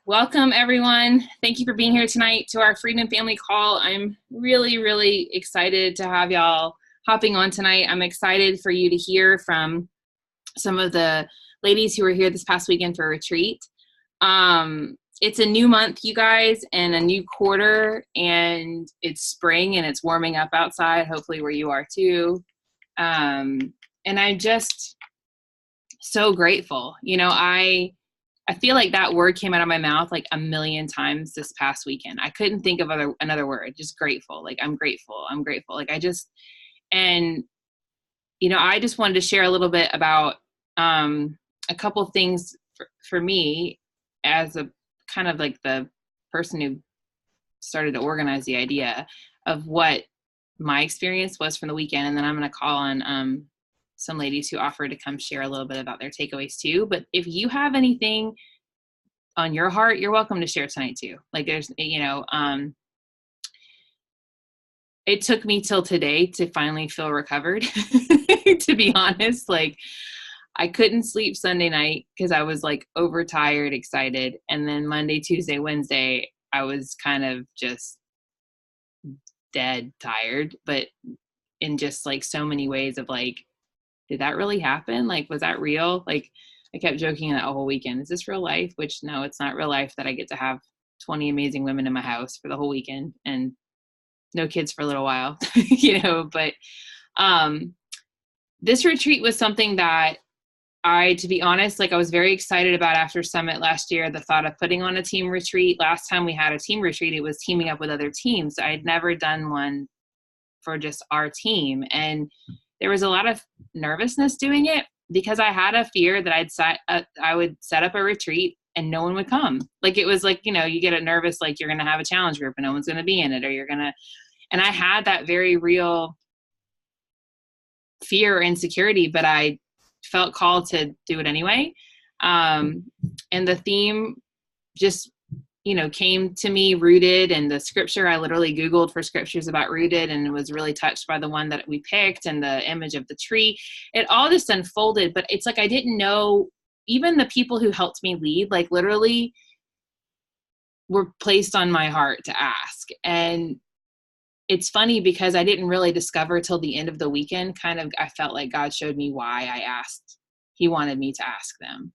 Welcome, everyone. Thank you for being here tonight to our Freedom Family Call. I'm really, really excited to have y'all hopping on tonight. I'm excited for you to hear from some of the ladies who were here this past weekend for a retreat. It's a new month, you guys, and a new quarter, and it's spring and it's warming up outside, hopefully where you are too. And I'm just so grateful. I feel like that word came out of my mouth like a million times this past weekend. I couldn't think of another word, just grateful. Like, I'm grateful. I'm grateful. And I just wanted to share a little bit about a couple of things for me as a kind of like the person who started to organize the idea of what my experience was from the weekend. And then I'm going to call on some ladies who offered to come share a little bit about their takeaways too. But if you have anything on your heart, you're welcome to share tonight too. Like it took me till today to finally feel recovered, to be honest. Like, I couldn't sleep Sunday night because I was like overtired, excited. And then Monday, Tuesday, Wednesday, I was kind of just dead tired, but in just like so many ways of like, did that really happen? Like, was that real? Like, I kept joking that whole weekend. Is this real life? Which, no, it's not real life that I get to have 20 amazing women in my house for the whole weekend and no kids for a little while, but this retreat was something that to be honest, like, I was very excited about after Summit last year, the thought of putting on a team retreat. Last time we had a team retreat, it was teaming up with other teams. I had never done one for just our team. And there was a lot of nervousness doing it because I had a fear that I would set up a retreat and no one would come. Like, it was like, you get nervous, like you're going to have a challenge group and no one's going to be in it, or and I had that very real fear or insecurity, but I felt called to do it anyway. And the theme just, came to me, rooted, and the scripture, I literally Googled for scriptures about rooted and was really touched by the one that we picked and the image of the tree. It all just unfolded, but it's like, I didn't know, even the people who helped me lead, like literally were placed on my heart to ask. And it's funny because I didn't really discover till the end of the weekend, I felt like God showed me why He wanted me to ask them,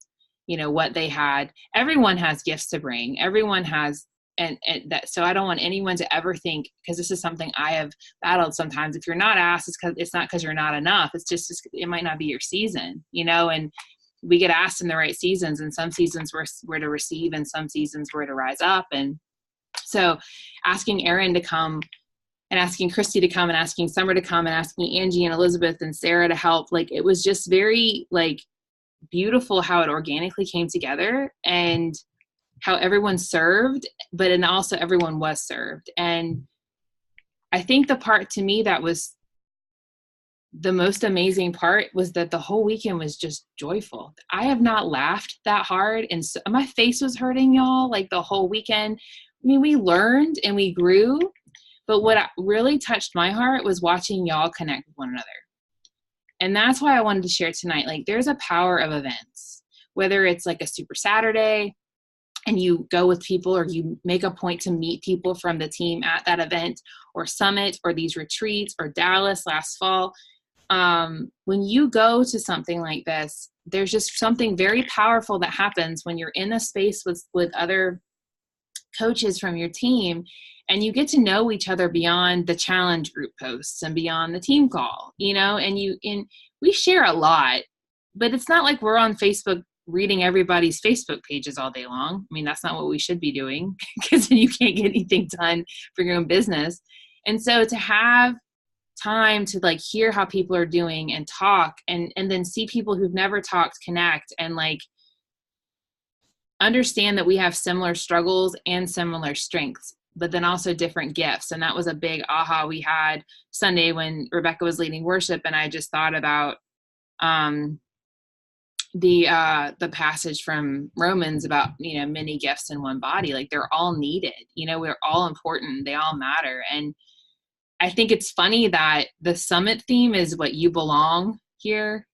what they had. Everyone has gifts to bring. Everyone has, and that, so I don't want anyone to ever think, because this is something I have battled sometimes. If you're not asked, it's not because you're not enough. It's just, it might not be your season, and we get asked in the right seasons, and some seasons we're to receive and some seasons we're to rise up. And so asking Erin to come and asking Christy to come and asking Summer to come and asking Angie and Elizabeth and Sarah to help, like, it was just very like beautiful how it organically came together and how everyone served, and also everyone was served. And I think the part to me that was the most amazing part was that the whole weekend was just joyful. I have not laughed that hard, and so, my face was hurting, y'all, like the whole weekend. I mean, we learned and we grew, but what really touched my heart was watching y'all connect with one another. And that's why I wanted to share tonight. Like, there's a power of events, whether it's like a Super Saturday and you go with people, or you make a point to meet people from the team at that event, or Summit, or these retreats, or Dallas last fall. When you go to something like this, there's just something very powerful that happens when you're in a space with other coaches from your team, and you get to know each other beyond the challenge group posts and beyond the team call, and we share a lot, but it's not like we're on Facebook reading everybody's Facebook pages all day long. I mean, that's not what we should be doing, because then you can't get anything done for your own business. And so to have time to like hear how people are doing and talk, and then see people who've never talked connect, and like understand that we have similar struggles and similar strengths, but then also different gifts. And that was a big aha we had Sunday when Rebecca was leading worship. And I just thought about the passage from Romans about, many gifts in one body. Like, they're all needed, we're all important. They all matter. And I think it's funny that the Summit theme is what you belong here.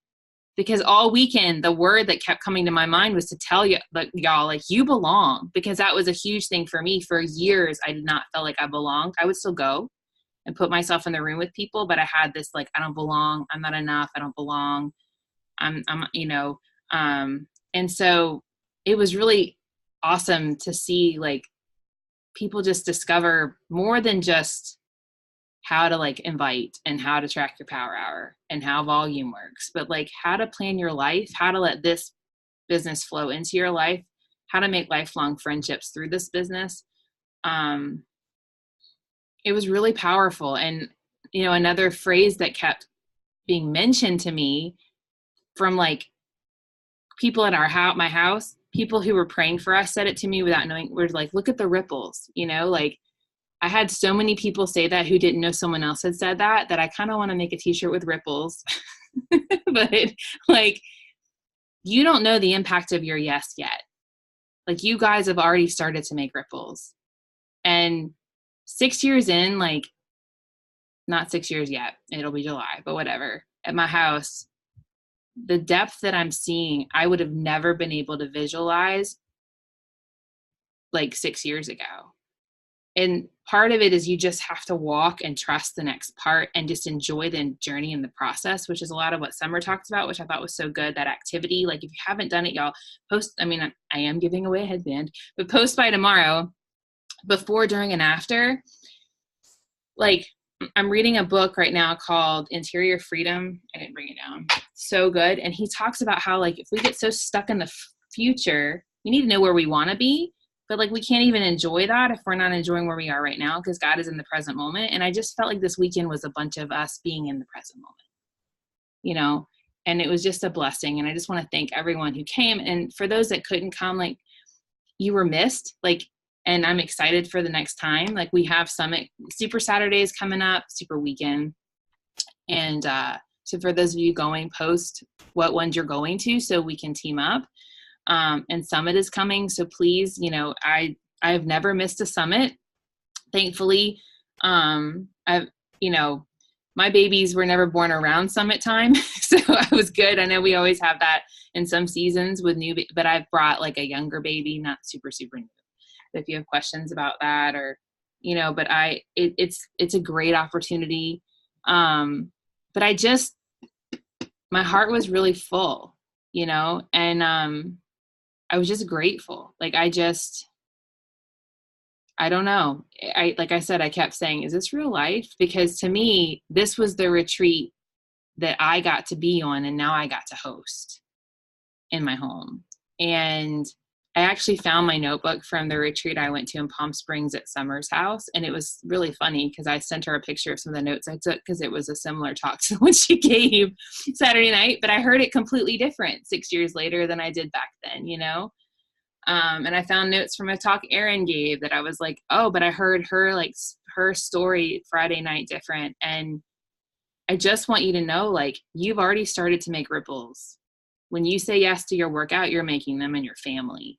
because all weekend, the word that kept coming to my mind was to tell you, like, y'all, like, you belong, because that was a huge thing for me. For years, I did not feel like I belonged. I would still go and put myself in the room with people, but I had this, like, I don't belong. I'm not enough. I don't belong. I'm, and so it was really awesome to see, like, people just discover more than just how to, like, invite and how to track your power hour and how volume works, but like how to plan your life, how to let this business flow into your life, how to make lifelong friendships through this business. It was really powerful. And, another phrase that kept being mentioned to me from, like, people at my house, people who were praying for us said it to me without knowing. We're like, look at the ripples, like, I had so many people say that who didn't know someone else had said that I kind of want to make a t-shirt with ripples. But like, you don't know the impact of your yes yet. Like, you guys have already started to make ripples. And 6 years in, like, not 6 years yet, it'll be July, but whatever, at my house, the depth that I'm seeing, I would have never been able to visualize like 6 years ago. And part of it is you just have to walk and trust the next part and just enjoy the journey and the process, which is a lot of what Summer talked about, which I thought was so good. That activity, like, if you haven't done it, y'all, post. I mean, I am giving away a headband, but post by tomorrow, before, during, and after. Like, I'm reading a book right now called Interior Freedom. I didn't bring it down. So good. And he talks about how, like, if we get so stuck in the future, we need to know where we want to be. But, like, we can't even enjoy that if we're not enjoying where we are right now, because God is in the present moment. And I just felt like this weekend was a bunch of us being in the present moment, and it was just a blessing. And I just want to thank everyone who came. And for those that couldn't come, like, you were missed, like, and I'm excited for the next time. Like, we have Summit Super Saturdays coming up, Super Weekend. And so for those of you going, post what ones you're going to so we can team up. And Summit is coming. So please, I've never missed a Summit. Thankfully, my babies were never born around Summit time. So I was good. I know we always have that in some seasons with but I've brought, like, a younger baby, not super, super new. But if you have questions about that, or, but it's a great opportunity. But my heart was really full, and, I was just grateful. Like, I don't know. Like I said, I kept saying, is this real life? Because to me, this was the retreat that I got to be on, and now I got to host in my home. And I actually found my notebook from the retreat I went to in Palm Springs at Summer's house. And it was really funny because I sent her a picture of some of the notes I took, because it was a similar talk to what she gave Saturday night, but I heard it completely different 6 years later than I did back then, and I found notes from a talk Erin gave that I was like, oh, but I heard her story Friday night different. And I just want you to know, like, you've already started to make ripples. When you say yes to your workout, you're making them in your family.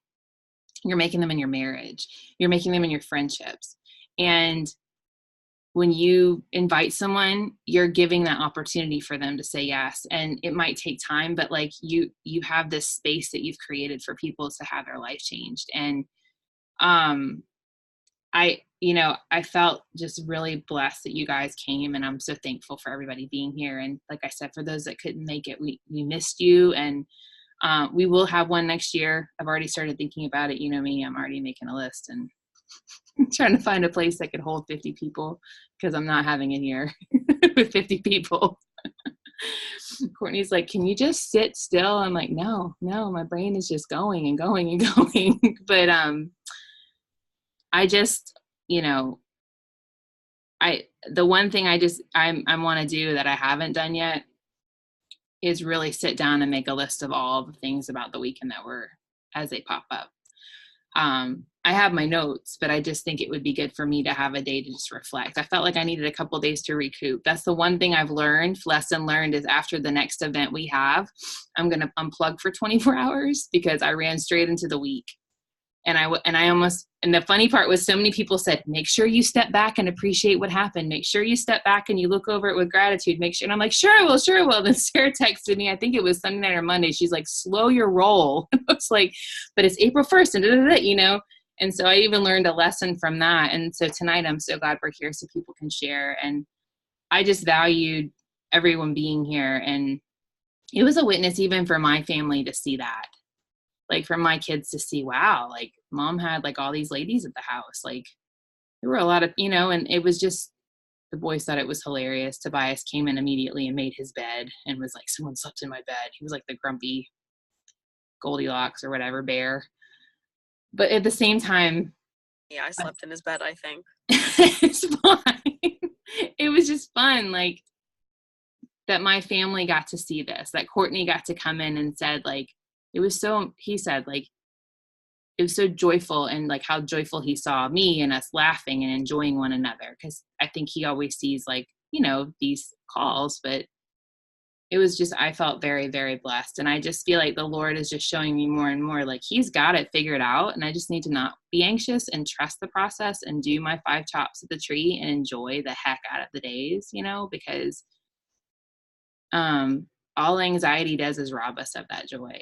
You're making them in your marriage. You're making them in your friendships. And when you invite someone, you're giving that opportunity for them to say yes. And it might take time, but, like, you have this space that you've created for people to have their life changed. And I felt just really blessed that you guys came, and I'm so thankful for everybody being here. And like I said, for those that couldn't make it, we missed you. And we will have one next year. I've already started thinking about it. You know me, I'm already making a list and trying to find a place that could hold 50 people, because I'm not having it here with 50 people. Courtney's like, can you just sit still? I'm like, no, my brain is just going and going and going. But I just, the one thing I want to do that I haven't done yet is really sit down and make a list of all the things about the weekend that were, as they pop up. I have my notes, but I just think it would be good for me to have a day to just reflect. I felt like I needed a couple days to recoup. That's the one thing I've learned. Lesson learned is, after the next event we have, I'm going to unplug for 24 hours, because I ran straight into the week. And the funny part was so many people said, make sure you step back and appreciate what happened. Make sure you step back and you look over it with gratitude. Make sure. And I'm like, sure I will, sure I will. Then Sarah texted me, I think it was Sunday night or Monday. She's like, slow your roll. I was like, but it's April 1st and you know? And so I even learned a lesson from that. And so tonight I'm so glad we're here so people can share. And I just valued everyone being here. And it was a witness even for my family to see that. Like for my kids to see, wow, like mom had like all these ladies at the house. Like there were a lot of, you know, and it was just, the boys thought it was hilarious. Tobias came in immediately and made his bed and was like, someone slept in my bed. He was like the grumpy Goldilocks or whatever bear. But at the same time. Yeah, I slept in his bed, I think. It's fine. It was just fun. Like that my family got to see this, that Courtney got to come in and said like, it was so, he said like, it was so joyful, and like how joyful he saw me and us laughing and enjoying one another. Cause I think he always sees like, you know, these calls, but it was just, I felt very, very blessed. And I just feel like the Lord is just showing me more and more, like he's got it figured out. And I just need to not be anxious and trust the process and do my 5 chops at the tree and enjoy the heck out of the days, you know, because, all anxiety does is rob us of that joy.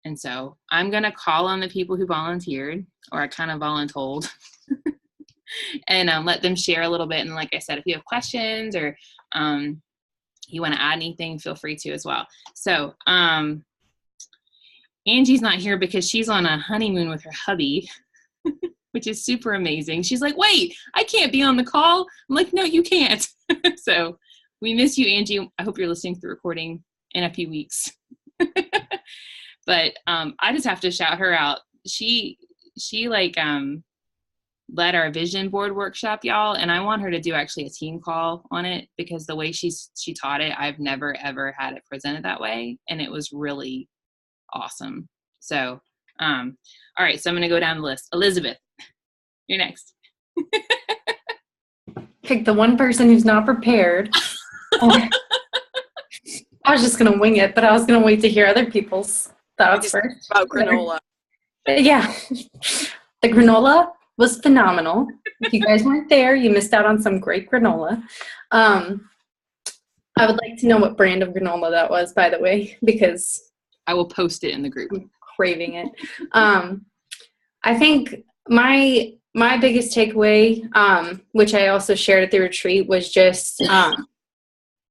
And so I'm going to call on the people who volunteered, or I kind of voluntold, and let them share a little bit. And like I said, if you have questions or you want to add anything, feel free to as well. So Angie's not here because she's on a honeymoon with her hubby, which is super amazing. She's like, wait, I can't be on the call. I'm like, no, you can't. So we miss you, Angie. I hope you're listening to the recording in a few weeks. But I just have to shout her out. She like led our vision board workshop, y'all, and I want her to do actually a team call on it, because the way she taught it, I've never ever had it presented that way, and it was really awesome. So all right, so I'm going to go down the list. Elizabeth, you're next. Pick the one person who's not prepared. I was just going to wing it, but I was going to wait to hear other people's thoughts first. About granola. Yeah. The granola was phenomenal. If you guys weren't there, you missed out on some great granola. I would like to know what brand of granola that was, by the way, because I will post it in the group. I'm craving it. I think my biggest takeaway, which I also shared at the retreat, was just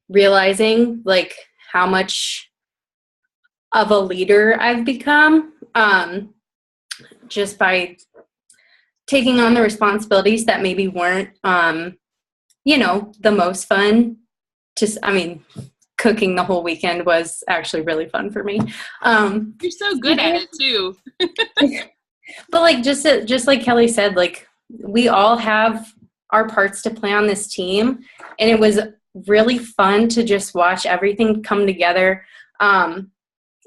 realizing like how much of a leader I've become, just by taking on the responsibilities that maybe weren't, you know, the most fun. Cooking the whole weekend was actually really fun for me. You're so good at it too. But like, just like Kelly said, like we all have our parts to play on this team, and it was really fun to just watch everything come together. And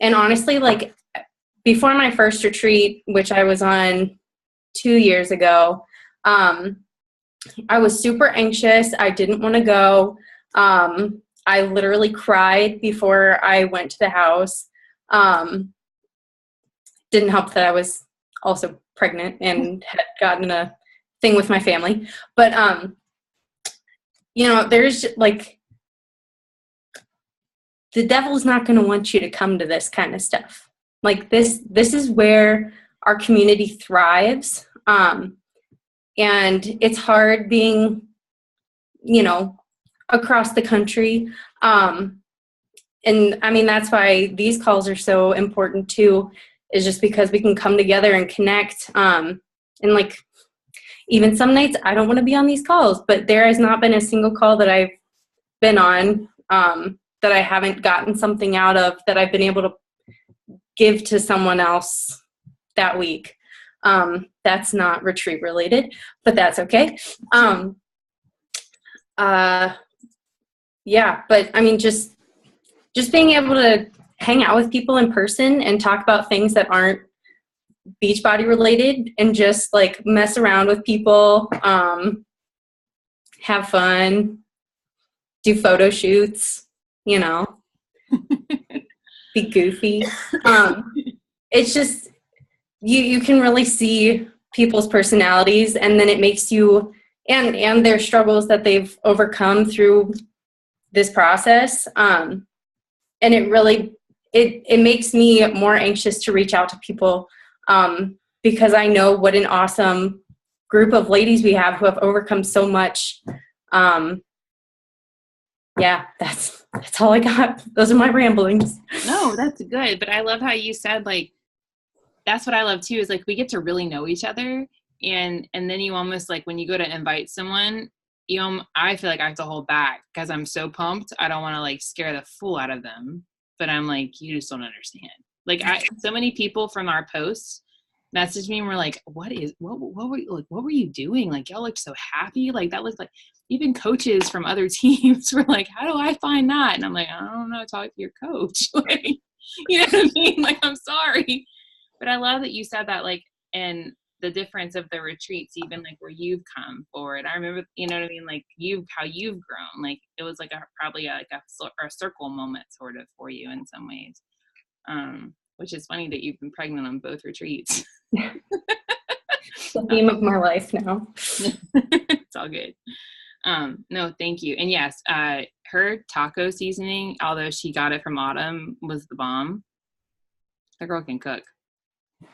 honestly, like before my first retreat, which I was on 2 years ago, I was super anxious. I didn't want to go. I literally cried before I went to the house. Didn't help that I was also pregnant and had gotten a thing with my family. But, you know, there's like, the devil's not going to want you to come to this kind of stuff. Like this is where our community thrives. And it's hard being, you know, across the country. And I mean, that's why these calls are so important too, is just because we can come together and connect. And like, even some nights I don't want to be on these calls, but there has not been a single call that I've been on, that I haven't gotten something out of, that I've been able to give to someone else that week. That's not retreat related, but that's okay. Yeah, but I mean, just being able to hang out with people in person and talk about things that aren't Beachbody related, and just like mess around with people, have fun, do photo shoots, you know, be goofy. It's just, you can really see people's personalities, and then it makes you, and their struggles that they've overcome through this process. And it really, it makes me more anxious to reach out to people, because I know what an awesome group of ladies we have who have overcome so much. Yeah, that's all I got. Those are my ramblings. No, that's good. But I love how you said, like, that's what I love too, is like we get to really know each other. And then you almost, like, when you go to invite someone, I feel like I have to hold back because I'm so pumped. I don't want to like scare the fool out of them. But I'm like, you just don't understand. Like, so many people from our posts messaged me and were like, what were you doing? Like, y'all looked so happy. Like, that looked like, even coaches from other teams were like, how do I find that? And I'm like, I don't know, talk to your coach. Like, you know what I mean? Like, I'm sorry. But I love that you said that, like, and the difference of the retreats, even like where you've come forward. I remember, you know what I mean? Like, how you've grown, like it was like probably a circle moment sort of for you in some ways. Which is funny that you've been pregnant on both retreats. The theme of my life now. It's all good. No, thank you. And yes, her taco seasoning, although she got it from Autumn, was the bomb. The girl can cook.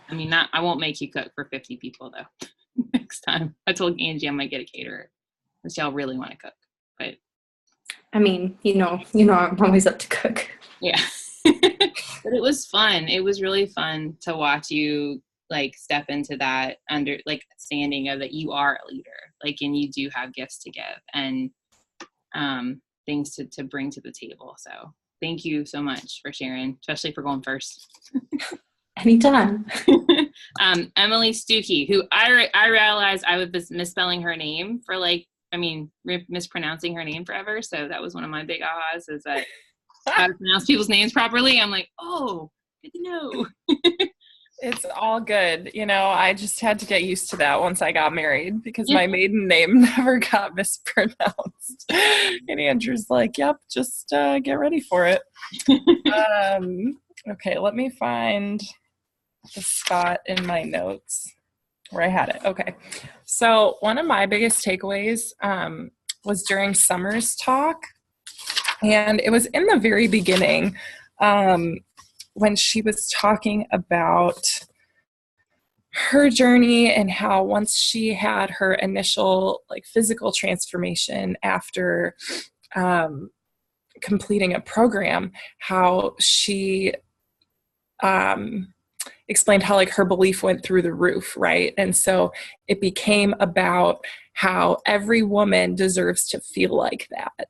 I mean, I won't make you cook for 50 people though. Next time. I told Angie I might get a caterer unless y'all really want to cook. But I mean, you know, I'm always up to cook. Yeah. But it was fun. It was really fun to watch you like step into that standing of that you are a leader, like, and you do have gifts to give and things to bring to the table. So thank you so much for sharing, especially for going first. Anytime. Emily Stuckey, who I realized I was misspelling her name for mispronouncing her name forever. So that was one of my big ahas, is that how to pronounce people's names properly. I'm like, oh, good to know. It's all good. You know, I just had to get used to that once I got married because my maiden name never got mispronounced. And Andrew's like, yep, just get ready for it. Okay, let me find the spot in my notes where I had it. Okay. So one of my biggest takeaways was during Summer's talk. And it was in the very beginning when she was talking about her journey and how once she had her initial like physical transformation after completing a program, how she explained how like her belief went through the roof, right? And so it became about how every woman deserves to feel like that.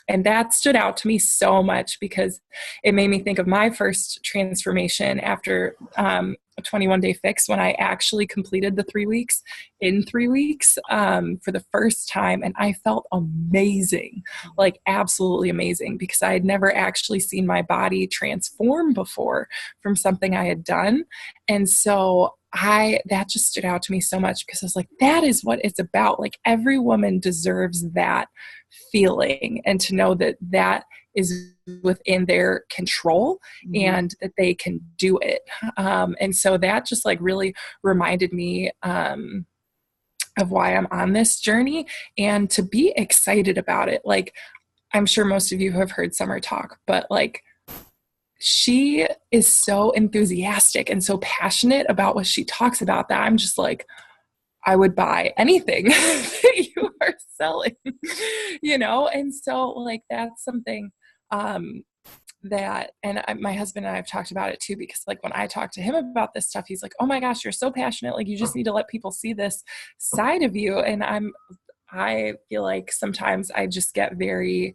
And that stood out to me so much because it made me think of my first transformation after a 21-day fix, when I actually completed the 3 weeks in 3 weeks for the first time. And I felt amazing, like absolutely amazing, because I had never actually seen my body transform before from something I had done. And so that just stood out to me so much because I was like, that is what it's about. Like, every woman deserves that feeling, and to know that that is within their control and that they can do it. And so that just like really reminded me of why I'm on this journey and to be excited about it. Like, I'm sure most of you have heard Summer talk, but like, she is so enthusiastic and so passionate about what she talks about that I'm just like, I would buy anything that you are selling, you know? And so like, that's something that, and my husband and I have talked about it too, because like when I talk to him about this stuff, he's like, oh my gosh, you're so passionate. Like, you just need to let people see this side of you. And I feel like sometimes I just get very,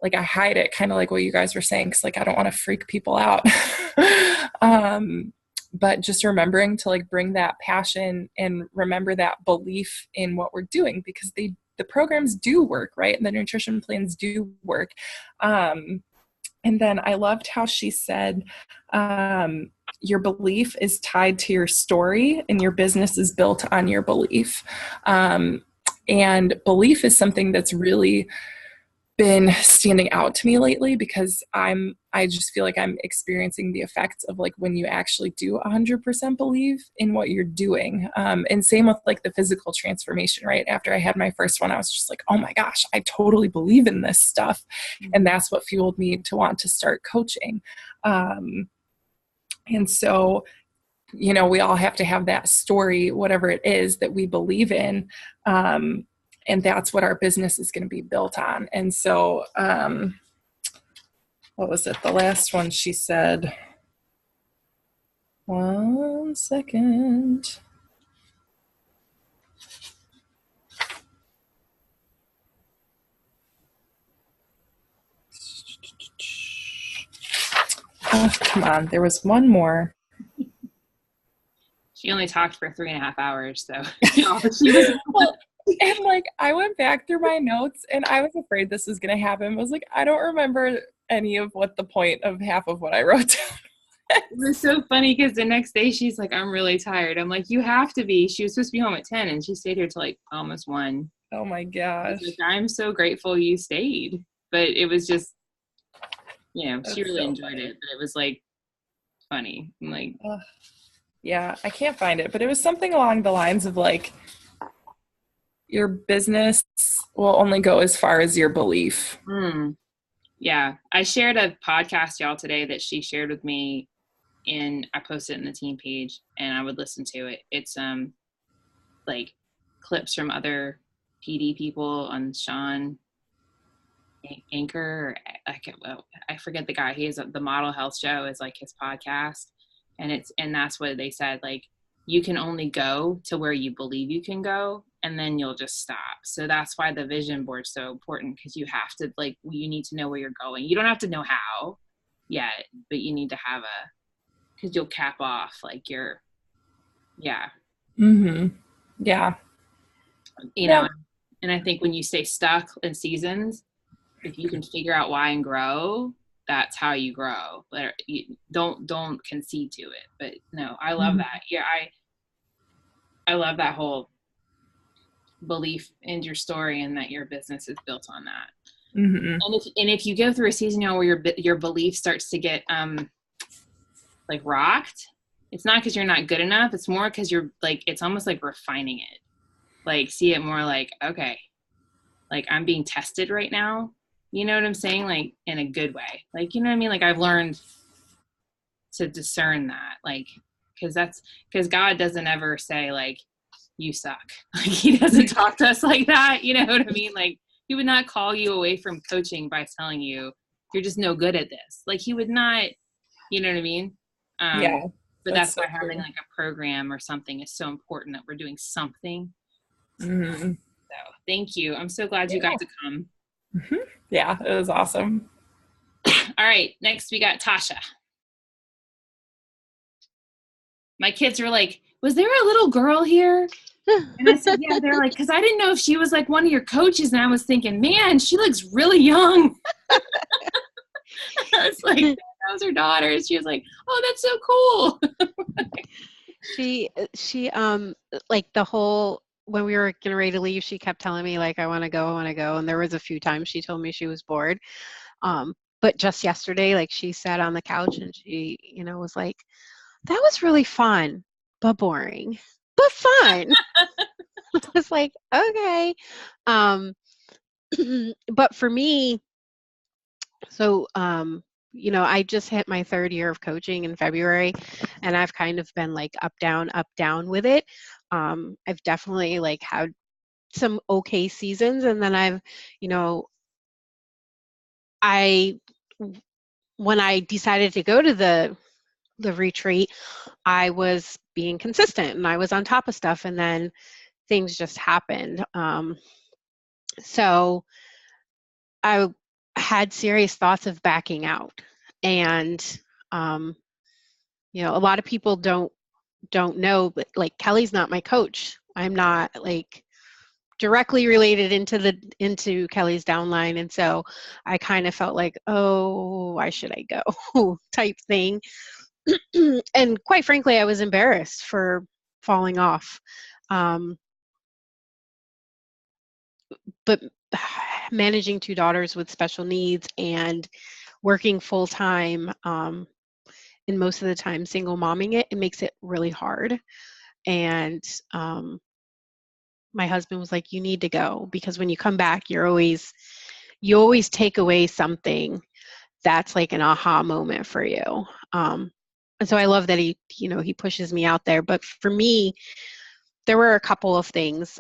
like, I hide it, kind of like what you guys were saying, because like I don't want to freak people out. But just remembering to like bring that passion and remember that belief in what we're doing, because the programs do work, right? And the nutrition plans do work. And then I loved how she said, your belief is tied to your story and your business is built on your belief. And belief is something that's really been standing out to me lately, because I just feel like I'm experiencing the effects of like when you actually do 100% believe in what you're doing. And same with like the physical transformation, right? After I had my first one, I was just like, oh my gosh, I totally believe in this stuff. And that's what fueled me to want to start coaching. And so, you know, we all have to have that story, whatever it is that we believe in. And that's what our business is going to be built on. And so, what was it? The last one she said, 1 second. Oh, come on. There was one more. She only talked for 3.5 hours, so she was. Well, and like I went back through my notes and I was afraid this was going to happen. I was like, I don't remember any of what the point of half of what I wrote down. It was so funny because the next day she's like, I'm really tired. I'm like, you have to be. She was supposed to be home at 10 and she stayed here till like almost 1. Oh my gosh. Like, I'm so grateful you stayed. But it was just, you know, That's she really so enjoyed funny. it. But it was like funny. I'm like, Yeah, I can't find it, but it was something along the lines of like, your business will only go as far as your belief. Yeah. I shared a podcast, y'all, today that she shared with me, and I posted it in the team page, and I would listen to it. It's like clips from other PD people on Sean Anchor. I forget the guy. He has the Model Health Show is like his podcast, and that's what they said. Like, you can only go to where you believe you can go, and then you'll just stop. So that's why the vision board is so important, because you have to, like, you need to know where you're going. You don't have to know how yet, but you need to have because you'll cap off like your, yeah. Mm-hmm. Yeah. You know, and I think when you stay stuck in seasons, if you can figure out why and grow, that's how you grow. But you don't concede to it. But no, I love that. Yeah, I love that whole belief in your story and that your business is built on that. Mm-hmm. And if you go through a season, you know, where your belief starts to get like rocked, it's not because you're not good enough. It's more because you're like, it's almost like refining it. Like, see it more like, okay, like I'm being tested right now. You know what I'm saying? Like, in a good way. Like, you know what I mean? Like, I've learned to discern that, like, because God doesn't ever say like, you suck. Like, he doesn't talk to us like that. You know what I mean? Like, he would not call you away from coaching by telling you you're just no good at this. Like, he would not, you know what I mean? Yeah. But that's so why having true. like a program or something is so important, that we're doing something. Mm-hmm. So thank you. I'm so glad you got to come. Mm-hmm. Yeah, it was awesome. All right. Next we got Tasha. My kids were like, was there a little girl here? And I said, yeah. They're like, because I didn't know if she was like one of your coaches. And I was thinking, man, she looks really young. I was like, that was her daughter. She was like, oh, that's so cool. She like the whole, when we were getting ready to leave, she kept telling me like, I want to go. And there was a few times she told me she was bored. But just yesterday, like, she sat on the couch and she, you know, was like, that was really fun, but boring, but fun. I was like, okay. But for me, so, you know, I just hit my 3rd year of coaching in February, and I've kind of been like up, down with it. I've definitely like had some okay seasons, and then I've, you know, when I decided to go to the retreat, I was being consistent and I was on top of stuff, and then things just happened. So I had serious thoughts of backing out, and you know, a lot of people don't know, but like, Kelly's not my coach. I'm not like directly related into Kelly's downline, and so I kind of felt like, oh, why should I go type thing. And quite frankly, I was embarrassed for falling off. but managing two daughters with special needs and working full time, and most of the time single momming it makes it really hard. And my husband was like, "You need to go because when you come back, you always take away something that's like an aha moment for you." Um, and so I love that he pushes me out there. But for me, there were a couple of things.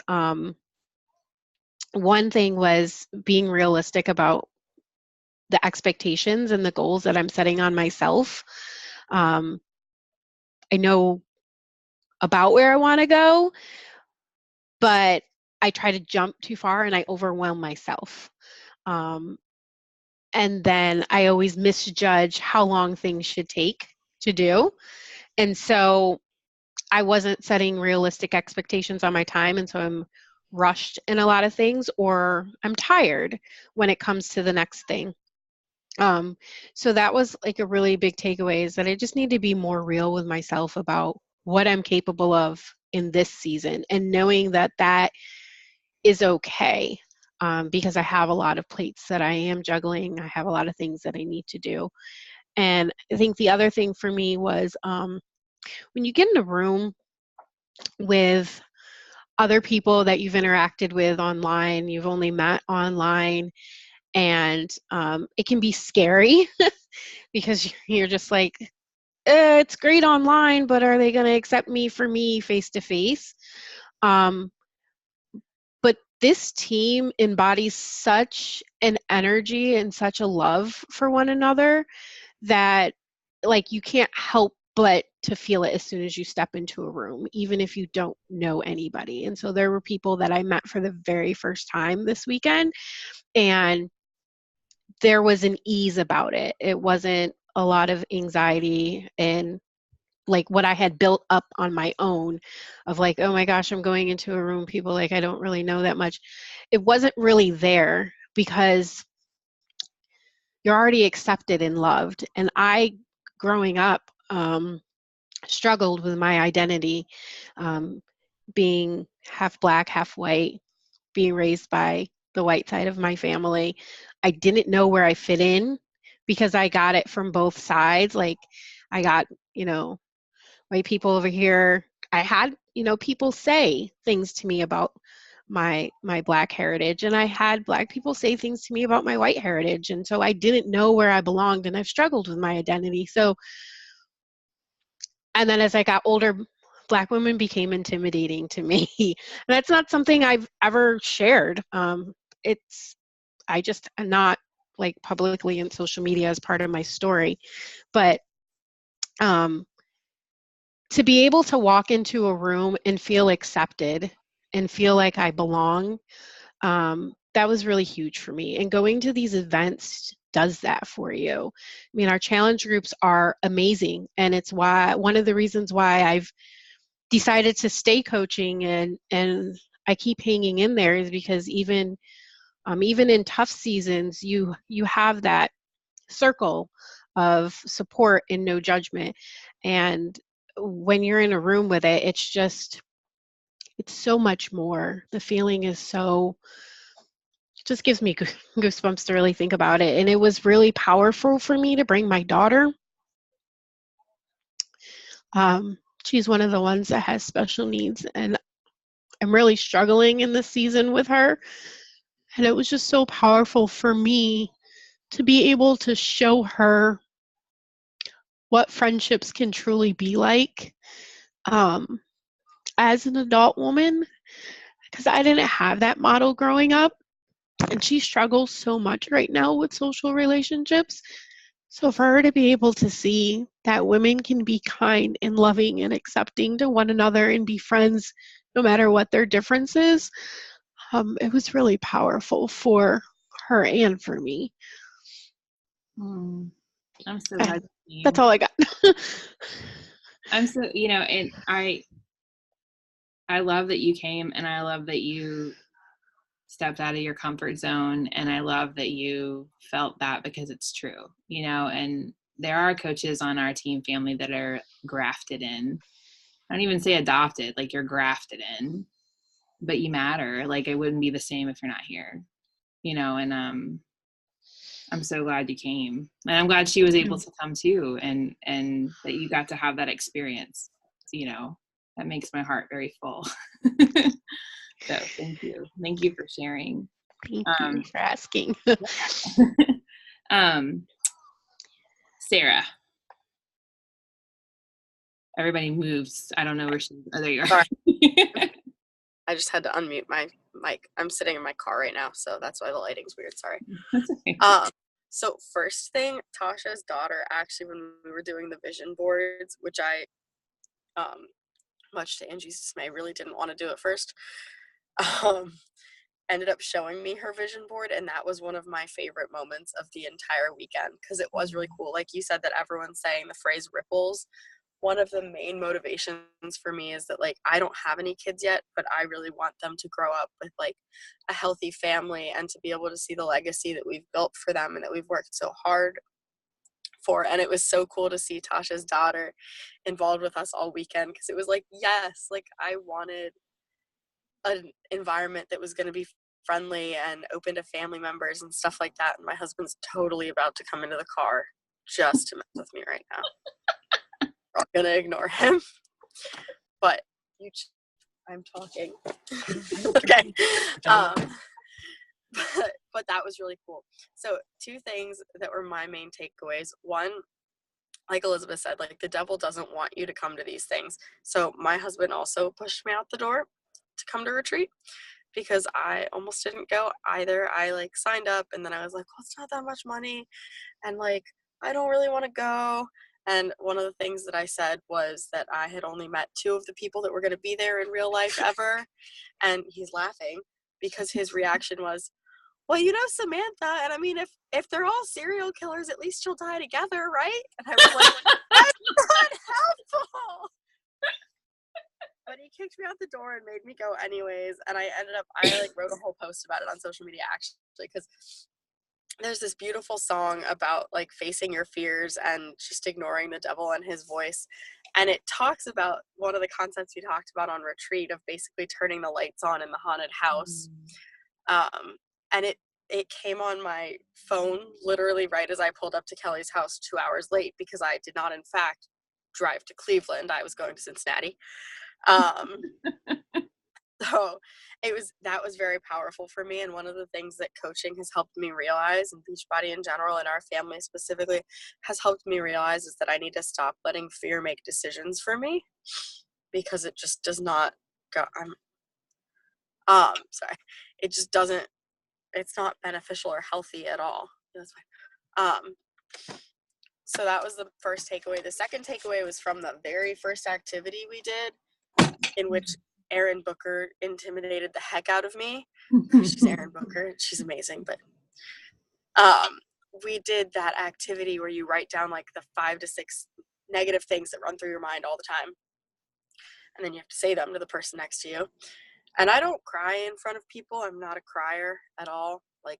One thing was being realistic about the expectations and the goals that I'm setting on myself. Um, I know about where I want to go, but I try to jump too far and I overwhelm myself. Um, and then I always misjudge how long things should take to do. And so I wasn't setting realistic expectations on my time. And so I'm rushed in a lot of things, or I'm tired when it comes to the next thing. So that was like a really big takeaway, is that I just need to be more real with myself about what I'm capable of in this season, and knowing that that is okay, because I have a lot of plates that I am juggling. I have a lot of things that I need to do. And I think the other thing for me was, when you get in a room with other people that you've interacted with online, you've only met online, and it can be scary because you're just like, it's great online, but are they going to accept me for me face to face? But this team embodies such an energy and such a love for one another that, like, you can't help but to feel it as soon as you step into a room, even if you don't know anybody. And so there were people that I met for the very first time this weekend, and there was an ease about it. It wasn't a lot of anxiety and like what I had built up on my own of like, oh my gosh, I'm going into a room, people like I don't really know that much. It wasn't really there because you're already accepted and loved. And I, growing up, struggled with my identity, um, being half black, half white, being raised by the white side of my family. I didn't know where I fit in because I got it from both sides. Like I got, white people over here. I had, people say things to me about my black heritage, and I had black people say things to me about my white heritage. And so I didn't know where I belonged, and I've struggled with my identity. So, and then as I got older, black women became intimidating to me. And that's not something I've ever shared. It's, I just am not like publicly in social media as part of my story. But to be able to walk into a room and feel accepted and feel like I belong, that was really huge for me. And going to these events does that for you. I mean, our challenge groups are amazing. And it's why, one of the reasons why I've decided to stay coaching and I keep hanging in there, is because even in tough seasons, you have that circle of support and no judgment. And when you're in a room with it, it's so much more. The feeling is so, it just gives me goosebumps to really think about it. And it was really powerful for me to bring my daughter. She's one of the ones that has special needs, and I'm really struggling in this season with her. And it was just so powerful for me to be able to show her what friendships can truly be like, as an adult woman, because I didn't have that model growing up. And she struggles so much right now with social relationships. So for her to be able to see that women can be kind and loving and accepting to one another and be friends no matter what their differences, it was really powerful for her and for me. I'm so glad. That's all I got. I'm so, and I love that you came, and I love that you stepped out of your comfort zone, and I love that you felt that, because it's true, and there are coaches on our team family that are grafted in. I don't even say adopted, like you're grafted in. but you matter. Like, it wouldn't be the same if you're not here, you know. And I'm so glad you came, and I'm glad she was able to come too, and that you got to have that experience, you know. That makes my heart very full. So thank you for sharing. Thank you for asking. Sarah, everybody moves. I don't know where she is. Oh, there you are. Sorry. I just had to unmute my mic. I'm sitting in my car right now, so that's why the lighting's weird. Sorry. That's okay. So first thing, Tasha's daughter, actually, when we were doing the vision boards, which I, much to Angie's dismay, really didn't want to do at first, ended up showing me her vision board, and that was one of my favorite moments of the entire weekend, because it was really cool. Like you said, that everyone's saying the phrase ripples. One of the main motivations for me is that, like, I don't have any kids yet, but I really want them to grow up with, like, a healthy family and to be able to see the legacy that we've built for them and that we've worked so hard for. And it was so cool to see Tasha's daughter involved with us all weekend, because it was like, yes, like, I wanted an environment that was going to be friendly and open to family members and stuff like that. And my husband's totally about to come into the car just to mess with me right now. We're all gonna ignore him, but I'm talking. Okay. But that was really cool. So 2 things that were my main takeaways. One, like Elizabeth said, like, the devil doesn't want you to come to these things. So my husband also pushed me out the door to come to retreat, because I almost didn't go either. I, like, signed up, and then I was like, well, it's not that much money, and, like, I don't really want to go. And one of the things that I said was that I had only met 2 of the people that were going to be there in real life ever. And he's laughing, because his reaction was, well, you know, Samantha, and I mean, if they're all serial killers, at least you'll die together, right? And I was like, that's not helpful. But he kicked me out the door and made me go anyways. And I like, wrote a whole post about it on social media, actually, because there's this beautiful song about, like, facing your fears and just ignoring the devil and his voice. And it talks about one of the concepts we talked about on retreat of basically turning the lights on in the haunted house. And it came on my phone literally right as I pulled up to Kelly's house 2 hours late, because I did not, in fact, drive to Cleveland. I was going to Cincinnati. So that was very powerful for me. And one of the things that coaching has helped me realize, and Beachbody in general and our family specifically has helped me realize, is that I need to stop letting fear make decisions for me, because it just does not go. Sorry. It just doesn't, it's not beneficial or healthy at all. That's fine. So that was the first takeaway. The second takeaway was from the very first activity we did, in which Erin Booker intimidated the heck out of me. She's Erin Booker. She's amazing. But we did that activity where you write down, like, the 5 to 6 negative things that run through your mind all the time. And then you have to say them to the person next to you. And I don't cry in front of people. I'm not a crier at all. Like,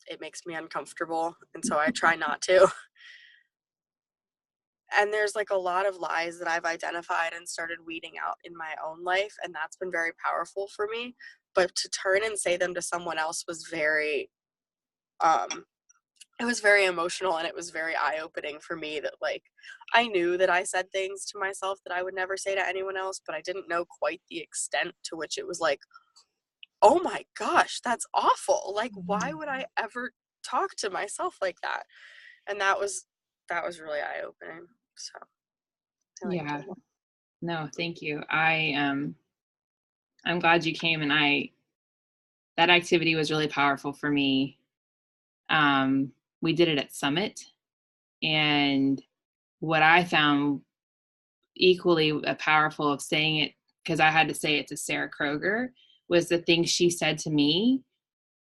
it makes me uncomfortable. And so I try not to. And there's, like, a lot of lies that I've identified and started weeding out in my own life, and that's been very powerful for me. But to turn and say them to someone else was very, it was very emotional, and it was very eye-opening for me that, like, I knew that I said things to myself that I would never say to anyone else, but I didn't know quite the extent to which it was like, oh my gosh, that's awful. Like, why would I ever talk to myself like that? And that was really eye-opening. So Yeah. No, thank you. I'm glad you came, and that activity was really powerful for me. We did it at Summit, and what I found equally powerful of saying it, because I had to say it to Sarah Kroger, was the things she said to me.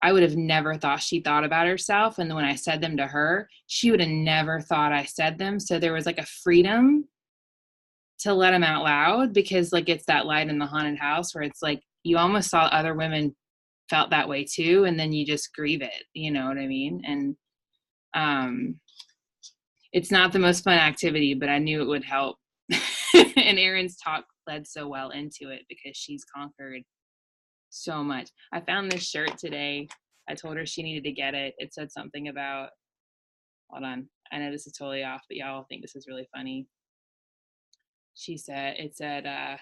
I would have never thought she thought about herself. And then when I said them to her, she would have never thought I said them. So there was, like, a freedom to let them out loud, because, like, it's that light in the haunted house where it's like you almost saw other women felt that way too, and then you just grieve it, you know what I mean? And it's not the most fun activity, but I knew it would help. And Erin's talk led so well into it, because she's conquered so much. I found this shirt today. I told her she needed to get it. It said something about, hold on, I know this is totally off, but y'all think this is really funny. It said,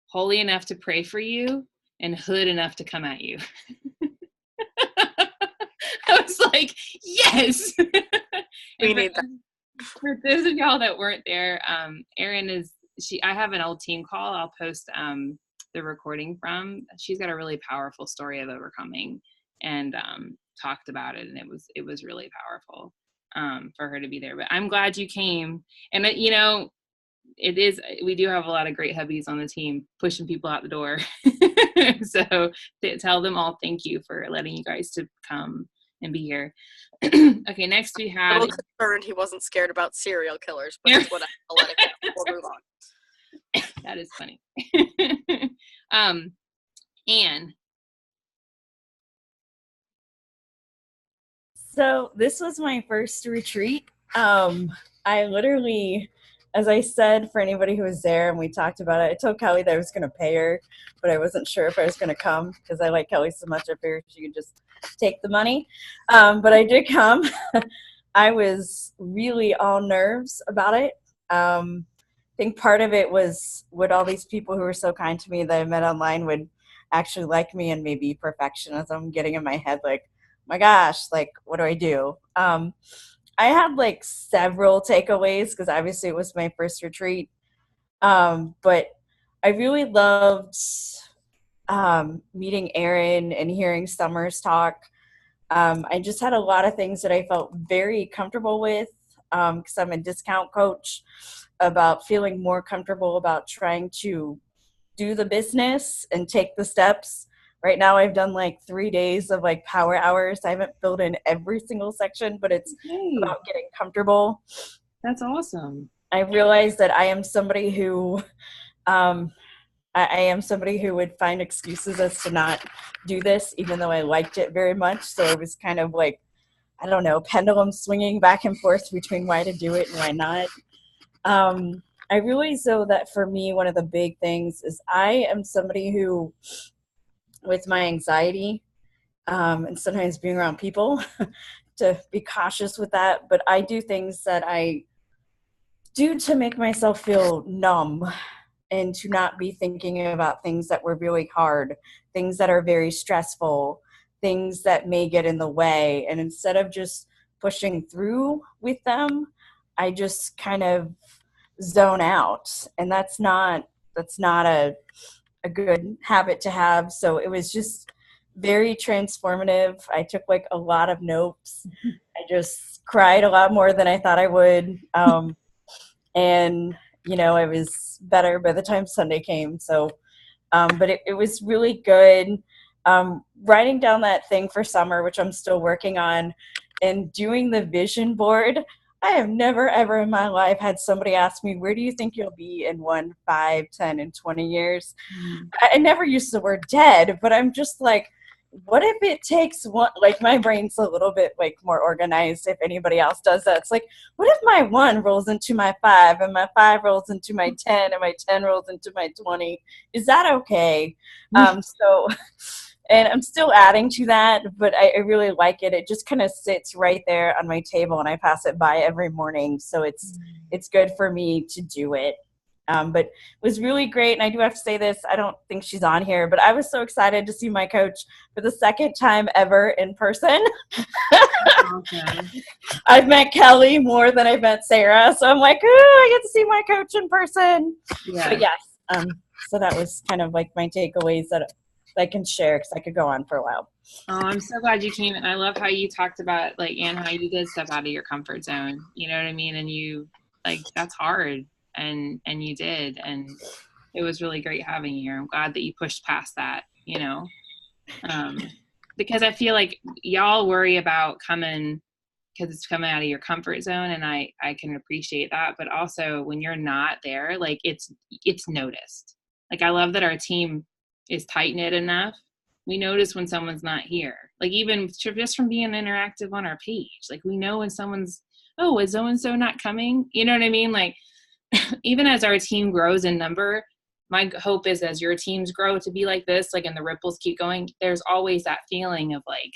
holy enough to pray for you and hood enough to come at you. I was like, yes. We need that. For those of y'all that weren't there, Erin I have an old team call I'll post the recording from. She's got a really powerful story of overcoming, and talked about it, and it was really powerful for her to be there. But I'm glad you came. And we do have a lot of great hubbies on the team pushing people out the door. So tell them all thank you for letting you guys to come and be here. Okay, next we have. A little concerned he wasn't scared about serial killers, but it's whatever. I'll let it go. We'll move on. That is funny. Anne. So this was my first retreat. I literally, as I said, for anybody who was there and we talked about it, I told Kelly that I was going to pay her, but I wasn't sure if I was going to come because I like Kelly so much. I figured she could just take the money. But I did come. I was really all nerves about it. I think part of it was, would all these people who were so kind to me that I met online would actually like me, and maybe perfectionism getting in my head like, my gosh, like, what do I do? I had like several takeaways because obviously it was my first retreat. But I really loved meeting Erin and hearing Summer's talk. I just had a lot of things that I felt very comfortable with because I'm a discount coach, about feeling more comfortable about trying to do the business and take the steps. Right now I've done like 3 days of like power hours. I haven't filled in every single section, but it's about getting comfortable. That's awesome. I realized that I am somebody who I am somebody who would find excuses as to not do this, even though I liked it very much. So it was kind of like, I don't know, pendulum swinging back and forth between why to do it and why not. I realized, though, that for me, one of the big things is I am somebody who, with my anxiety and sometimes being around people, to be cautious with that, but I do things that I do to make myself feel numb and to not be thinking about things that were really hard, things that are very stressful, things that may get in the way. And instead of just pushing through with them, I just kind of zone out. And that's not a good habit to have. So it was just very transformative. I took like a lot of notes. I just cried a lot more than I thought I would. And I was better by the time Sunday came. So, but it was really good. Writing down that thing for summer, which I'm still working on, and doing the vision board. I have never, ever in my life had somebody ask me, where do you think you'll be in 1, 5, 10, and 20 years? I never use the word dead, but I'm just like, what if it takes one, like my brain's a little bit like more organized if anybody else does that. It's like, what if my 1 rolls into my 5 and my 5 rolls into my 10 and my 10 rolls into my 20? Is that okay? And I'm still adding to that, but I really like it. It just kind of sits right there on my table and I pass it by every morning. So it's good for me to do it. But it was really great. And I do have to say this, I don't think she's on here, but I was so excited to see my coach for the second time ever in person. I've met Kelly more than I've met Sarah. So I'm like, I get to see my coach in person. Yeah. But yes, so that was kind of like my takeaways that I can share because I could go on for a while. Oh, I'm so glad you came. And I love how you talked about, like, Anne, how you did step out of your comfort zone. You know what I mean? And you, like, that's hard. And you did. And it was really great having you here. I'm glad that you pushed past that, because I feel like y'all worry about coming because it's coming out of your comfort zone. And I can appreciate that. But also when you're not there, like it's noticed. Like, I love that our team is tight-knit enough. We notice when someone's not here. Like, even just from being interactive on our page, like, we know when someone's, oh, is so-and-so not coming? You know what I mean? Like, even as our team grows in number, my hope is as your teams grow to be like this, like, and the ripples keep going, there's always that feeling of like,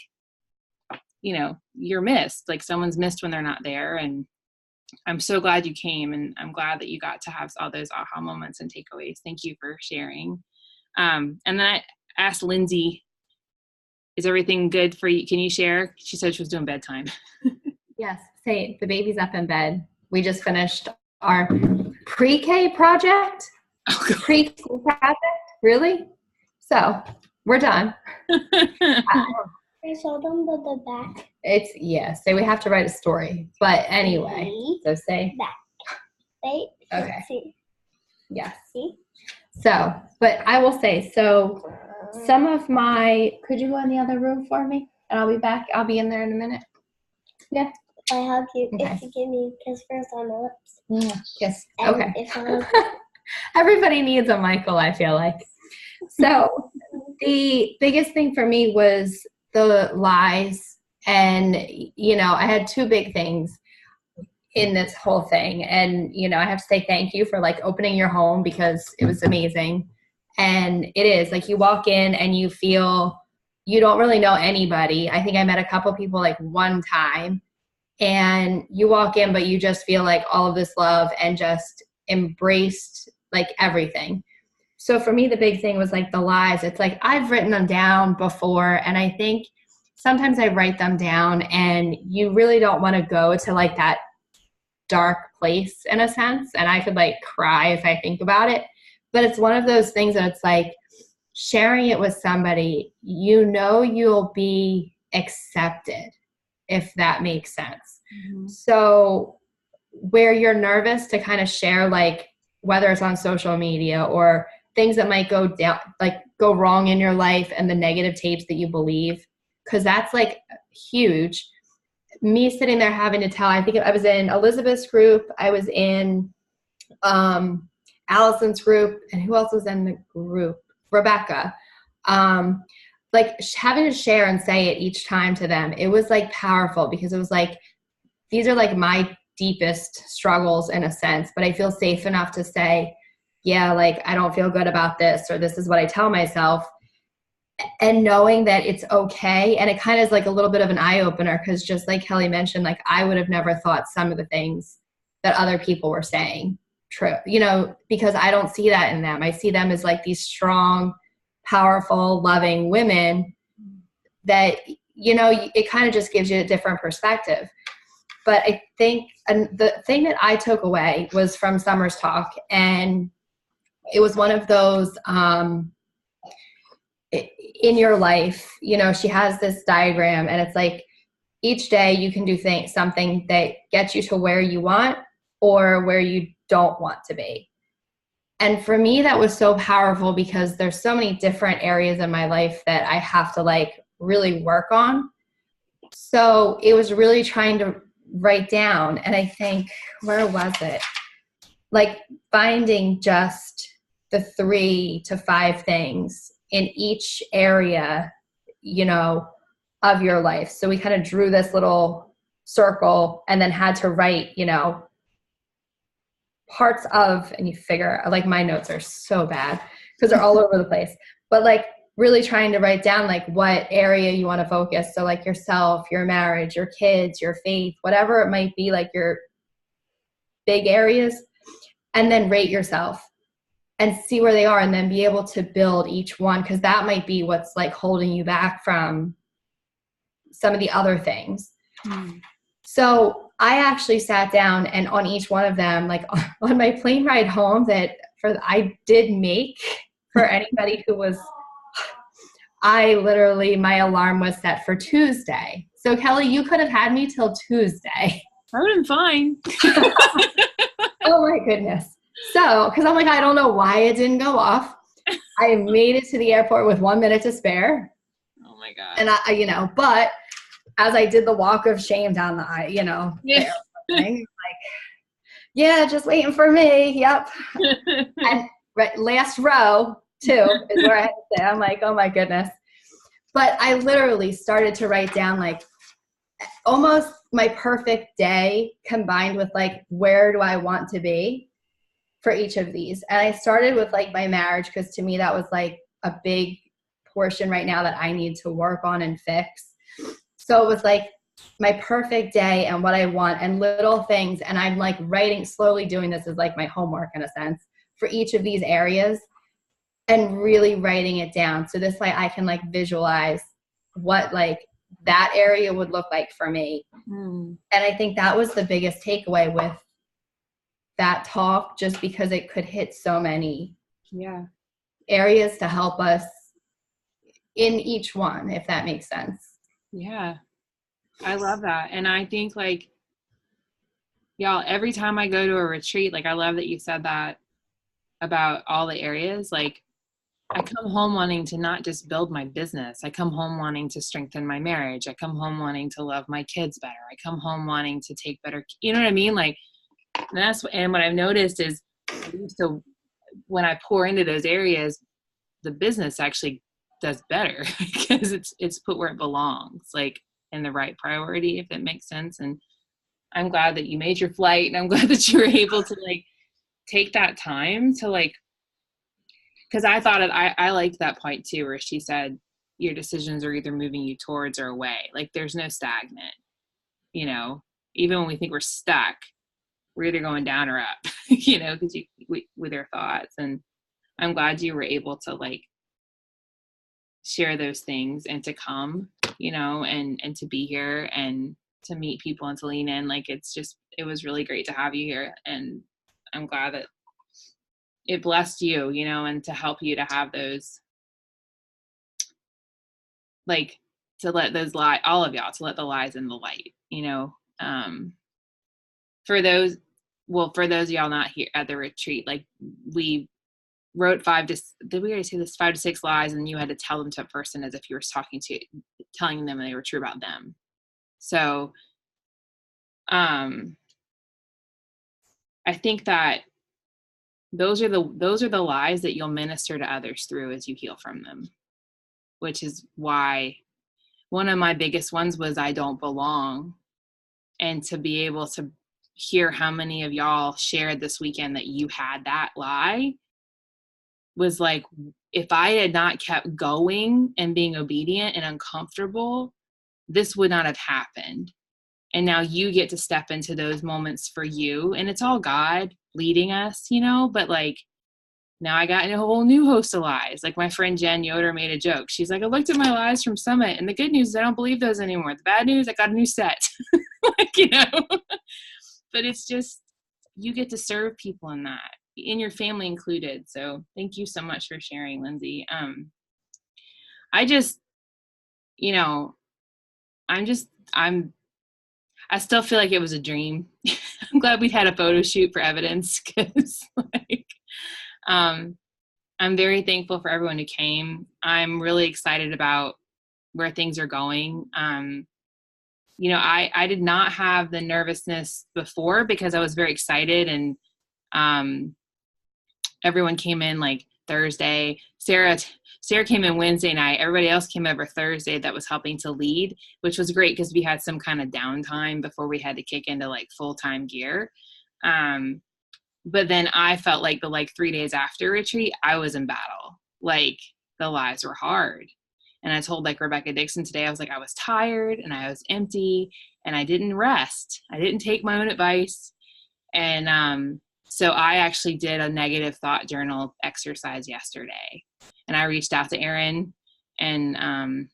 you know, you're missed, like someone's missed when they're not there. And I'm so glad you came, and I'm glad that you got to have all those aha moments and takeaways. Thank you for sharing. And then I asked Lindsay, is everything good for you? Can you share? She said she was doing bedtime. Yes. Say the baby's up in bed. We just finished our pre-K project. Pre-K project? Really? So we're done. I showed them the back. So we have to write a story. But anyway, so say back. Right? Okay. See. Yes. See? So, but I will say, so some of could you go in the other room for me? And I'll be back. I'll be in there in a minute. Yeah. I hug you Okay. if you give me a kiss first on the lips. Kiss. And Okay. if I Everybody needs a Michael, I feel like. So the biggest thing for me was the lies. And, you know, I had two big things in this whole thing. And, you know, I have to say thank you for like opening your home, because it was amazing. And it is like you walk in and you feel you don't really know anybody. I think I met a couple people like one time, and you walk in, but you just feel like all of this love and just embraced like everything. So for me, the big thing was like the lies. It's like I've written them down before, and I think sometimes I write them down and you really don't want to go to like that dark place in a sense. And I could like cry if I think about it. But it's one of those things that it's like sharing it with somebody, you know, you'll be accepted, if that makes sense. Mm-hmm. So where you're nervous to kind of share, like whether it's on social media or things that might go down, like go wrong in your life, and the negative tapes that you believe, because that's like huge. Me sitting there having to tell, I think I was in Elizabeth's group, I was in Allison's group, and who else was in the group? Rebecca. Like having to share and say it each time to them, it was like powerful, because it was like, these are like my deepest struggles in a sense, but I feel safe enough to say, yeah, like I don't feel good about this, or this is what I tell myself. And knowing that it's okay. And it kind of is like a little bit of an eye opener, because just like Kelly mentioned, like I would have never thought some of the things that other people were saying true, you know, because I don't see that in them. I see them as like these strong, powerful, loving women that, you know, it kind of just gives you a different perspective. But I think the thing that I took away was from Summer's talk, and it was one of those, in your life, you know, she has this diagram, and it's like each day you can do something that gets you to where you want or where you don't want to be. And for me, that was so powerful, because there's so many different areas in my life that I have to like really work on. So it was really trying to write down, and I think, where was it? Like finding just the 3 to 5 things in each area, you know, of your life. So we kind of drew this little circle and then had to write, you know, parts of, and you figure, like my notes are so bad because they're all over the place, but like really trying to write down like what area you want to focus. So like yourself, your marriage, your kids, your faith, whatever it might be, like your big areas, and then rate yourself and see where they are, and then be able to build each one, because that might be what's like holding you back from some of the other things. So I actually sat down, and on each one of them, like on my plane ride home, I did make for anybody who was, my alarm was set for Tuesday. So Kelly, you could have had me till Tuesday. I would have been fine. Oh my goodness. So, because I'm like, I don't know why it didn't go off. I made it to the airport with 1 minute to spare. Oh my God. And I, you know, but as I did the walk of shame down the aisle, you know, yeah. like, yeah, just waiting for me. Yep. And last row too is where I had to sit. I'm like, oh my goodness. But I literally started to write down like almost my perfect day combined with like, where do I want to be? for each of these. And I started with like my marriage, because to me that was like a big portion right now that I need to work on and fix. So it was like my perfect day and what I want and little things. And I'm like slowly doing this as like my homework in a sense for each of these areas and really writing it down. So this way I can like visualize what like that area would look like for me. And I think that was the biggest takeaway with that talk, just because it could hit so many areas to help us in each one, if that makes sense. Yeah, I love that. And I think like, y'all, every time I go to a retreat, like I love that you said that about all the areas. Like I come home wanting to not just build my business. I come home wanting to strengthen my marriage. I come home wanting to love my kids better. I come home wanting to take better, you know what I mean? Like, and what I've noticed is, so when I pour into those areas, the business actually does better because it's put where it belongs, like in the right priority, if that makes sense. And I'm glad that you made your flight, and I'm glad that you were able to like take that time to like, because I thought I liked that point too, where she said your decisions are either moving you towards or away. Like there's no stagnant, you know, even when we think we're stuck, we're either going down or up, you know, because with your thoughts. And I'm glad you were able to like share those things and to come, you know, and to be here and to meet people and to lean in. Like it was really great to have you here. And I'm glad that it blessed you, you know, and to help you to have those, like, to let those all of y'all, to let the lies in the light, you know. For those of y'all not here at the retreat, like we wrote did we already say this? 5 to 6 lies, and you had to tell them to a person as if you were telling them they were true about them. So, I think that those are the lies that you'll minister to others through as you heal from them, which is why one of my biggest ones was I don't belong. And to be able to hear how many of y'all shared this weekend that you had that lie was like, if I had not kept going and being obedient and uncomfortable, this would not have happened. And now you get to step into those moments for you, and it's all God leading us, you know, but like now I got a whole new host of lies. Like my friend Jen Yoder made a joke. She's like, I looked at my lies from Summit, and the good news is I don't believe those anymore. The bad news, I got a new set. Like, you know, but it's just, you get to serve people in that, in your family included. So thank you so much for sharing, Lindsay. I just, you know, I still feel like it was a dream. I'm glad we had a photo shoot for evidence, because like, I'm very thankful for everyone who came. I'm really excited about where things are going. You know, I did not have the nervousness before because I was very excited, and everyone came in like Thursday. Sarah came in Wednesday night. Everybody else came over Thursday that was helping to lead, which was great because we had some kind of downtime before we had to kick into like full-time gear. But then I felt like the 3 days after retreat, I was in battle. Like the lies were hard. And I told like Rebecca Dixon today, I was like, I was tired and I was empty and I didn't rest. I didn't take my own advice. And so I actually did a negative thought journal exercise yesterday. And I reached out to Erin and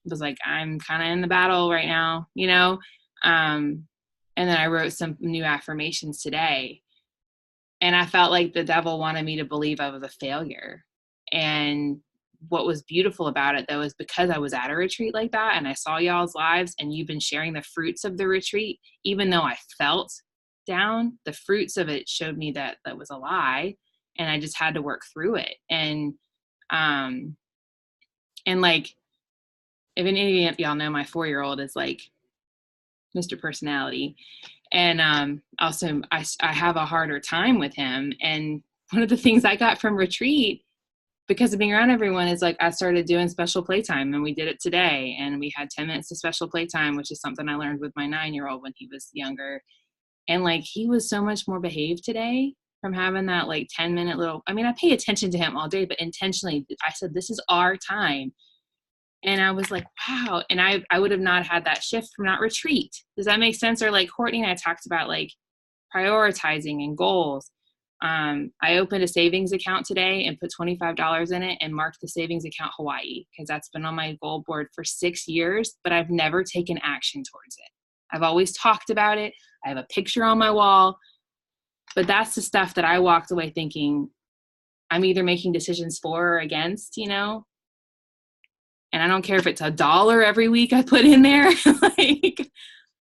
was like, I'm kind of in the battle right now, you know? And then I wrote some new affirmations today. And I felt like the devil wanted me to believe I was a failure. And what was beautiful about it, though, is because I was at a retreat like that and I saw y'all's lives and you've been sharing the fruits of the retreat, even though I felt down, the fruits of it showed me that that was a lie, and I just had to work through it. And like, if any of y'all know, my 4-year-old is like Mr. Personality. And also I have a harder time with him. And one of the things I got from retreat, because of being around everyone, is like I started doing special playtime, and we did it today. And we had 10 minutes of special playtime, which is something I learned with my 9-year-old when he was younger. And like, he was so much more behaved today. from having that like 10-minute little, I mean, I pay attention to him all day, but intentionally I said, this is our time. And I was like, wow. And I would have not had that shift from not retreat. Does that make sense? Or like Courtney and I talked about like prioritizing and goals. I opened a savings account today and put $25 in it and marked the savings account Hawaii, because that's been on my goal board for 6 years, but I've never taken action towards it. I've always talked about it. I have a picture on my wall, but that's the stuff that I walked away thinking I'm either making decisions for or against, you know? And I don't care if it's $1 every week I put in there, like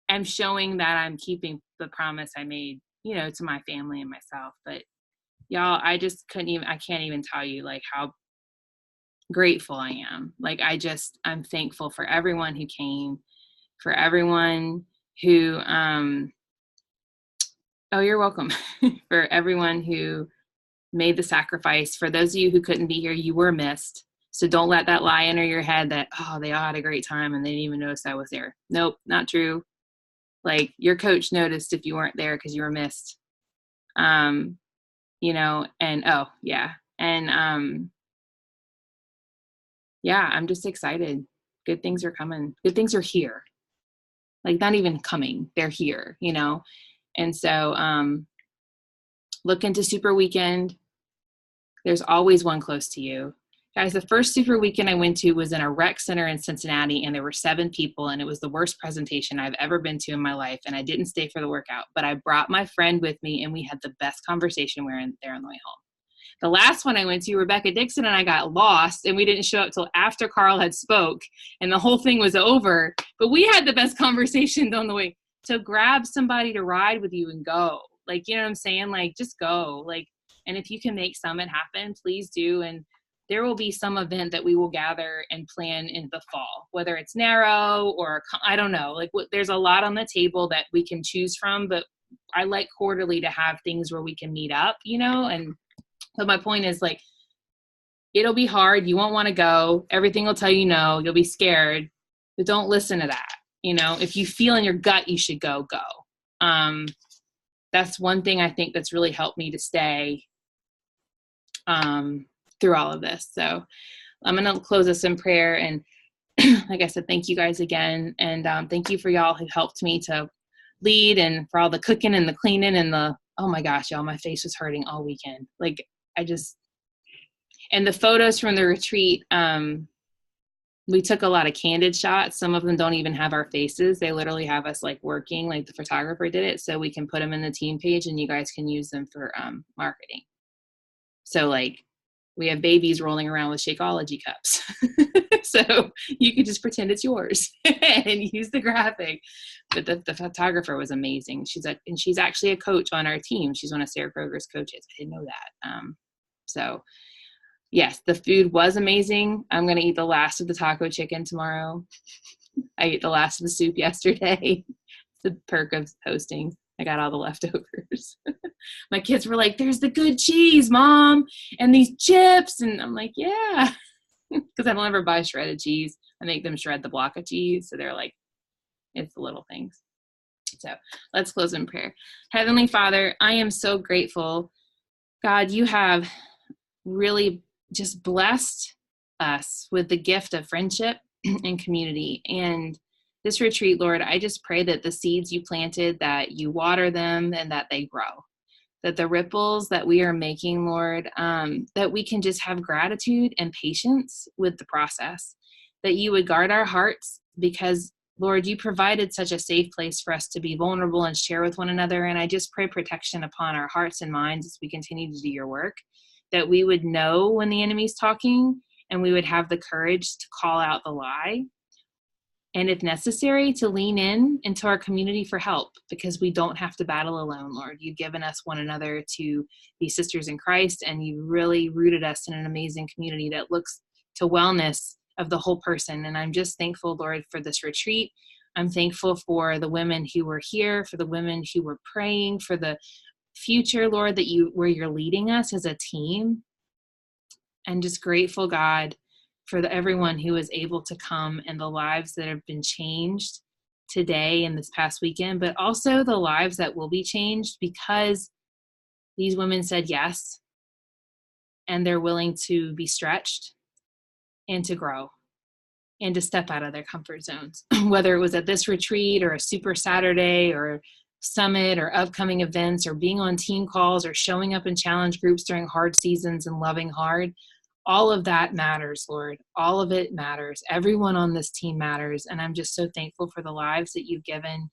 I'm showing that I'm keeping the promise I made, you know, to my family and myself. But y'all, I just I can't even tell you like how grateful I am. Like I'm thankful for everyone who came, for everyone who, oh, you're welcome. For everyone who made the sacrifice. For those of you who couldn't be here, you were missed. So don't let that lie enter your head that, oh, they all had a great time and they didn't even notice I was there. Nope, not true. Like your coach noticed if you weren't there because you were missed. You know, and oh yeah. And yeah, I'm just excited. Good things are coming. Good things are here. Like not even coming, they're here, you know? And so look into Super Weekend. There's always one close to you. Guys, the first Super Weekend I went to was in a rec center in Cincinnati, and there were 7 people, and it was the worst presentation I've ever been to in my life, and I didn't stay for the workout, but I brought my friend with me, and we had the best conversation there on the way home. The last one I went to, Rebecca Dixon and I got lost, and we didn't show up till after Carl had spoke, and the whole thing was over, but we had the best conversation on the way. So grab somebody to ride with you and go. Like, you know what I'm saying? Like, just go. Like, and if you can make Summit happen, please do. And there will be some event that we will gather and plan in the fall, whether it's narrow or I don't know, like there's a lot on the table that we can choose from, but I like quarterly to have things where we can meet up, you know? And so my point is like, it'll be hard. You won't want to go. Everything will tell you no, you'll be scared, but don't listen to that. You know, if you feel in your gut, you should go. That's one thing I think that's really helped me to stay through all of this. So I'm going to close us in prayer. And like I said, thank you guys again. And thank you for y'all who helped me to lead and for all the cooking and the cleaning and oh my gosh, y'all, my face was hurting all weekend. Like and the photos from the retreat, we took a lot of candid shots. Some of them don't even have our faces. They literally have us like working, like the photographer did it. So we can put them in the team page and you guys can use them for marketing. So like we have babies rolling around with Shakeology cups. So you could just pretend it's yours and use the graphic. But the photographer was amazing. She's actually a coach on our team. She's one of Sarah Kroger's coaches. I didn't know that. So yes, the food was amazing. I'm going to eat the last of the taco chicken tomorrow. I ate the last of the soup yesterday. It's the perk of hosting. I got all the leftovers. My kids were like, there's the good cheese, Mom, and these chips. And I'm like, yeah, because I don't ever buy shredded cheese. I make them shred the block of cheese. So they're like, it's the little things. So let's close in prayer. Heavenly Father, I am so grateful. God, you have really just blessed us with the gift of friendship and community. And this retreat, Lord, I just pray that the seeds you planted, that you water them and that they grow, that the ripples that we are making, Lord, that we can just have gratitude and patience with the process, that you would guard our hearts because, Lord, you provided such a safe place for us to be vulnerable and share with one another. And I just pray protection upon our hearts and minds as we continue to do your work, that we would know when the enemy's talking and we would have the courage to call out the lie. And if necessary, to lean into our community for help, because we don't have to battle alone, Lord. You've given us one another to be sisters in Christ, and you really rooted us in an amazing community that looks to wellness of the whole person. And I'm just thankful, Lord, for this retreat. I'm thankful for the women who were here, for the women who were praying, for the future, Lord, where you're leading us as a team. And just grateful, God, for everyone who was able to come and the lives that have been changed today and this past weekend, but also the lives that will be changed because these women said yes, and they're willing to be stretched and to grow and to step out of their comfort zones, whether it was at this retreat or a super Saturday or summit or upcoming events or being on team calls or showing up in challenge groups during hard seasons and loving hard. All of that matters, Lord. All of it matters. Everyone on this team matters. And I'm just so thankful for the lives that you've given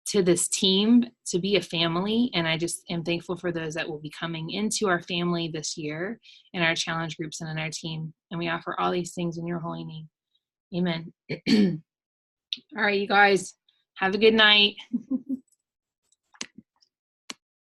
to this team to be a family. And I just am thankful for those that will be coming into our family this year in our challenge groups and in our team. And we offer all these things in your holy name. Amen. All right, you guys, have a good night.